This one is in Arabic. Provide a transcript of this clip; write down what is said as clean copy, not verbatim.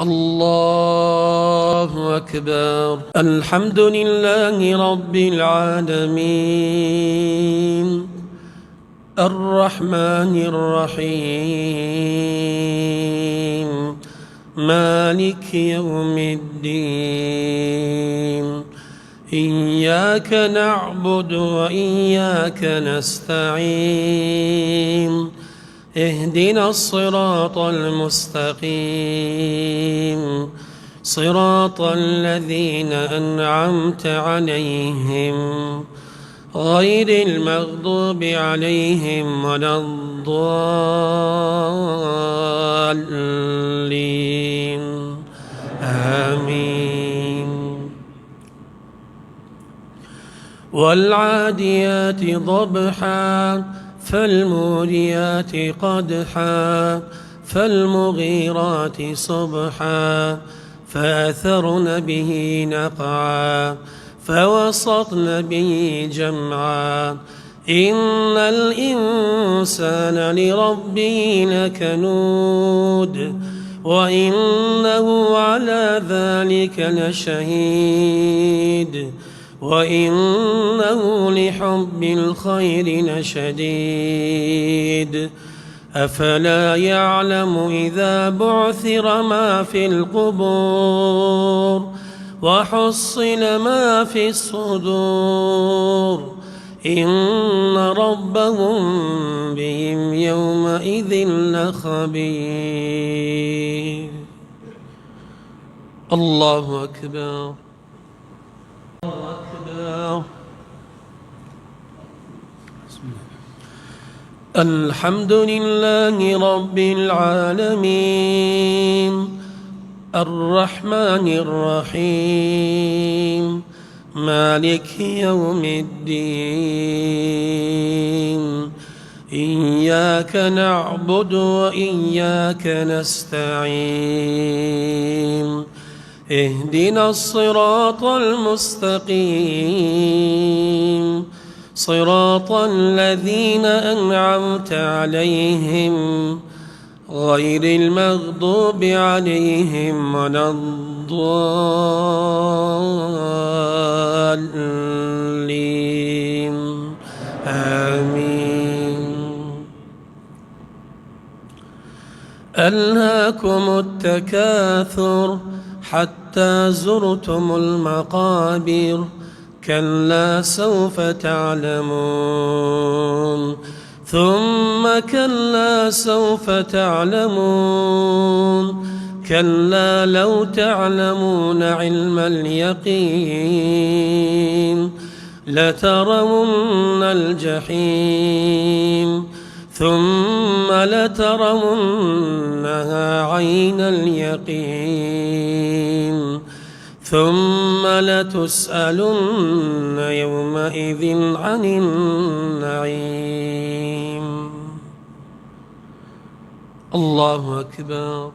الله أكبر. الحمد لله رب العالمين الرحمن الرحيم مالك يوم الدين. إياك نعبد وإياك نستعين. اهدنا الصراط المستقيم صراط الذين أنعمت عليهم غير المغضوب عليهم ولا الضالين. آمين. والعاديات ضبحا فالموريات قدحا فالمغيرات صبحا فأثرن به نقعا فوسطن به جمعا. إن الإنسان لربه لكنود وإنه على ذلك لشهيد وإنه لحب الخير لشديد. أفلا يعلم إذا بعثر ما في القبور وحصل ما في الصدور إن ربهم بهم يومئذ لخبير. الله أكبر. الحمد لله رب العالمين الرحمن الرحيم مالك يوم الدين. إياك نعبد وإياك نستعين. اهدنا الصراط المستقيم صراط الذين أنعمت عليهم غير المغضوب عليهم ولا الضالين. آمين. ألهاكم التكاثر حتى زرتم المقابر كلا سوف تعلمون ثم كلا سوف تعلمون كلا لو تعلمون علم اليقين لترون الجحيم ثم لترونها عين اليقين ثم لتسألن يومئذ عن النعيم. الله أكبر.